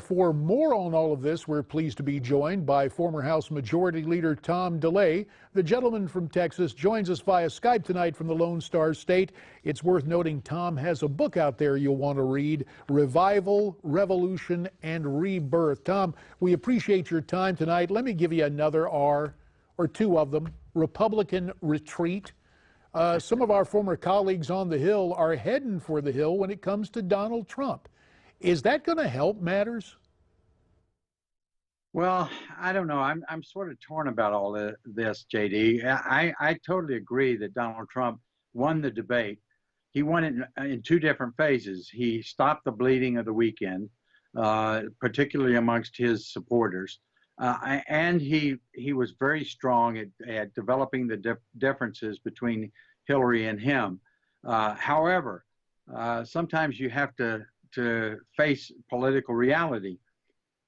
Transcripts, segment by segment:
For more on all of this, we're pleased to be joined by former House Majority Leader Tom DeLay. The gentleman from Texas joins us via Skype tonight from the Lone Star State. It's worth noting Tom has a book out there you'll want to read, Revival, Revolution, and Rebirth. Tom, we appreciate your time tonight. Let me give you another R, or two of them, Republican Retreat. Some of our former colleagues on the Hill are heading for the Hill when it comes to Donald Trump. Is that going to help matters? Well, I don't know. I'm sort of torn about all this, JD. I totally agree that Donald Trump won the debate. He won it in two different phases. He stopped the bleeding of the weekend, particularly amongst his supporters. And he was very strong at developing the differences between Hillary and him. However, sometimes you have to face political reality.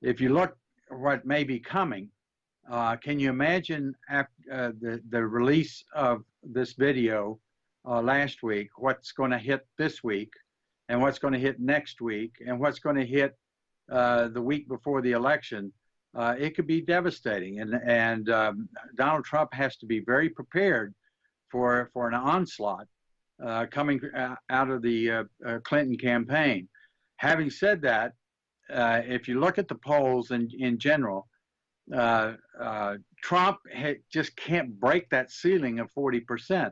If you look at what may be coming, can you imagine after the release of this video last week, what's going to hit this week, and what's going to hit next week, and what's going to hit the week before the election? It could be devastating, and Donald Trump has to be very prepared for an onslaught coming out of the Clinton campaign. Having said that, if you look at the polls in general, Trump just can't break that ceiling of 40%.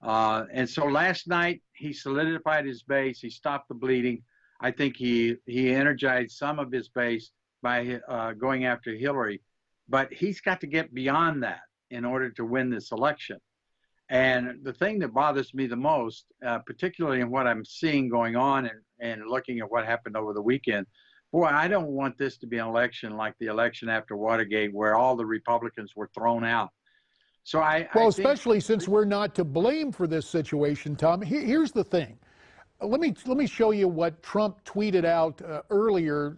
And so last night, he solidified his base. He stopped the bleeding. I think he energized some of his base by going after Hillary. But he's got to get beyond that in order to win this election. And the thing that bothers me the most, particularly in what I'm seeing going on and looking at what happened over the weekend, boy, I don't want this to be an election like the election after Watergate, where all the Republicans were thrown out. So especially since we're not to blame for this situation, Tom. Here's the thing. Let me show you what Trump tweeted out earlier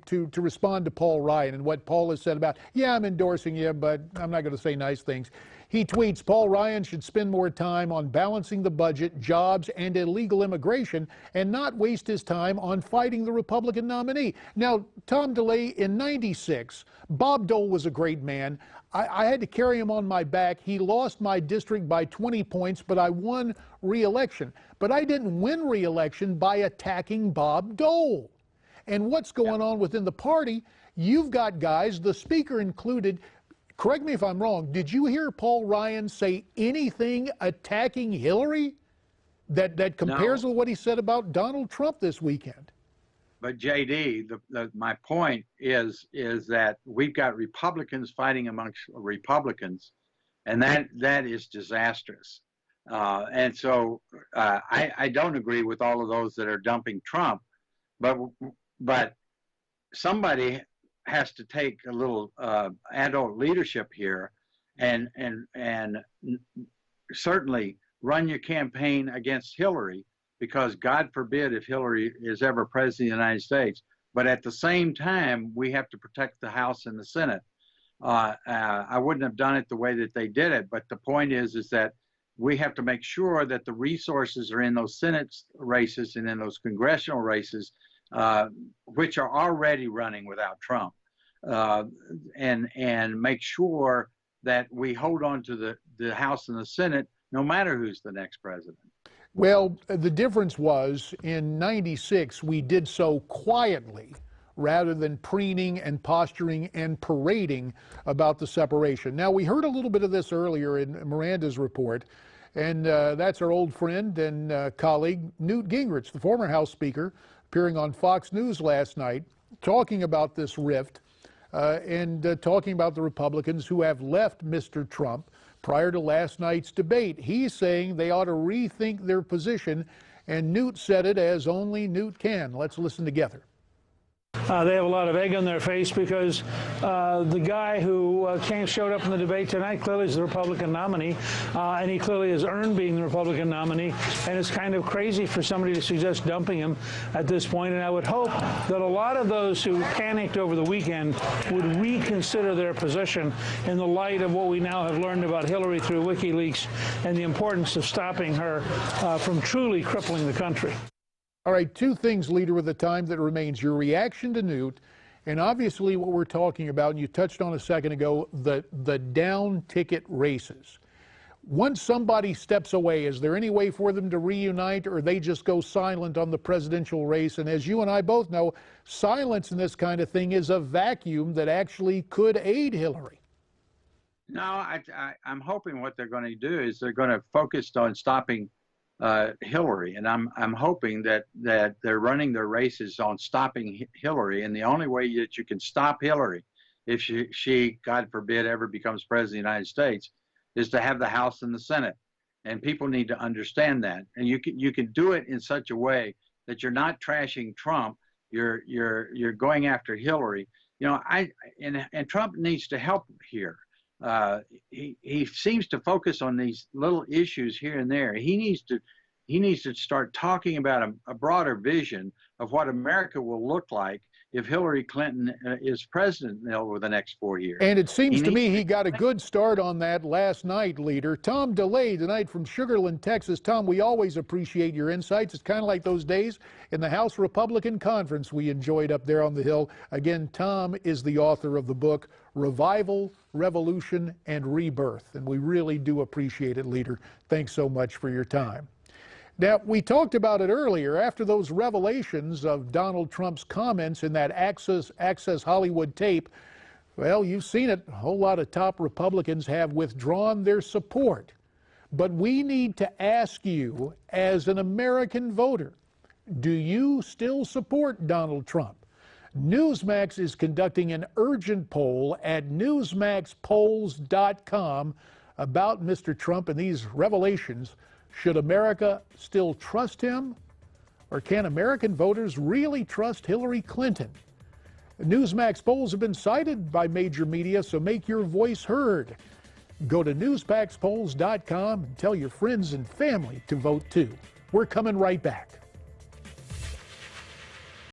to respond to Paul Ryan and what Paul has said about, yeah, I'm endorsing you, but I'm not going to say nice things. He tweets, Paul Ryan should spend more time on balancing the budget, jobs, and illegal immigration, and not waste his time on fighting the Republican nominee. Now, Tom DeLay, in '96, Bob Dole was a great man. I had to carry him on my back. He lost my district by 20 points, but I won re-election. But I didn't win re-election by attacking Bob Dole. And what's going on within the party, you've got guys, the speaker included. Correct me if I'm wrong, did you hear Paul Ryan say anything attacking Hillary that compares with what he said about Donald Trump this weekend? But JD, my point is that we've got Republicans fighting amongst Republicans, and that is disastrous. And so I don't agree with all of those that are dumping Trump, but somebody has to take a little adult leadership here, and certainly run your campaign against Hillary, because God forbid if Hillary is ever president of the United States. But at the same time, we have to protect the House and the Senate. I wouldn't have done it the way that they did it, but the point is that we have to make sure that the resources are in those Senate races and in those congressional races, which are already running without Trump, and make sure that we hold on to the House and the Senate, no matter who's the next president. Well, the difference was in '96, we did so quietly rather than preening and posturing and parading about the separation. Now, we heard a little bit of this earlier in Miranda's report, and that's our old friend and colleague, Newt Gingrich, the former House Speaker, appearing on Fox News last night, talking about this rift and talking about the Republicans who have left Mr. Trump prior to last night's debate. He's saying they ought to rethink their position, and Newt said it as only Newt can. Let's listen together. They have a lot of egg on their face because the guy who showed up in the debate tonight clearly is the Republican nominee, and he clearly has earned being the Republican nominee, and it's kind of crazy for somebody to suggest dumping him at this point. And I would hope that a lot of those who panicked over the weekend would reconsider their position in the light of what we now have learned about Hillary through WikiLeaks and the importance of stopping her from truly crippling the country. All right, two things, Leader of the Time, that remains. Your reaction to Newt And obviously what we're talking about, and you touched on a second ago, the down ticket races. Once somebody steps away, is there any way for them to reunite, or they just go silent on the presidential race? And as you and I both know, silence in this kind of thing is a vacuum that actually could aid Hillary. No, I'm hoping what they're going to do is they're going to focus on stopping Hillary, and I'm hoping that they're running their races on stopping Hillary. And the only way that you can stop Hillary, if she God forbid ever becomes president of the United States, is to have the House and the Senate. And people need to understand that. And you can do it in such a way that you're not trashing Trump. You're going after Hillary. You know, and Trump needs to help here. He seems to focus on these little issues here and there. He needs to start talking about a broader vision of what America will look like if Hillary Clinton is president over the next 4 years. And it seems to me he got a good start on that last night, Leader. Tom DeLay tonight from Sugar Land, Texas. Tom, we always appreciate your insights. It's kind of like those days in the House Republican Conference we enjoyed up there on the Hill. Again, Tom is the author of the book, Revival, Revolution, and Rebirth. And we really do appreciate it, Leader. Thanks so much for your time. Now, we talked about it earlier. After those revelations of Donald Trump's comments in that Access Hollywood tape, well, you've seen it. A whole lot of top Republicans have withdrawn their support. But we need to ask you, as an American voter, do you still support Donald Trump? Newsmax is conducting an urgent poll at newsmaxpolls.com about Mr. Trump and these revelations. Should America still trust him, or can American voters really trust Hillary Clinton? Newsmax polls have been cited by major media, so make your voice heard. Go to newsmaxpolls.com and tell your friends and family to vote too. We're coming right back.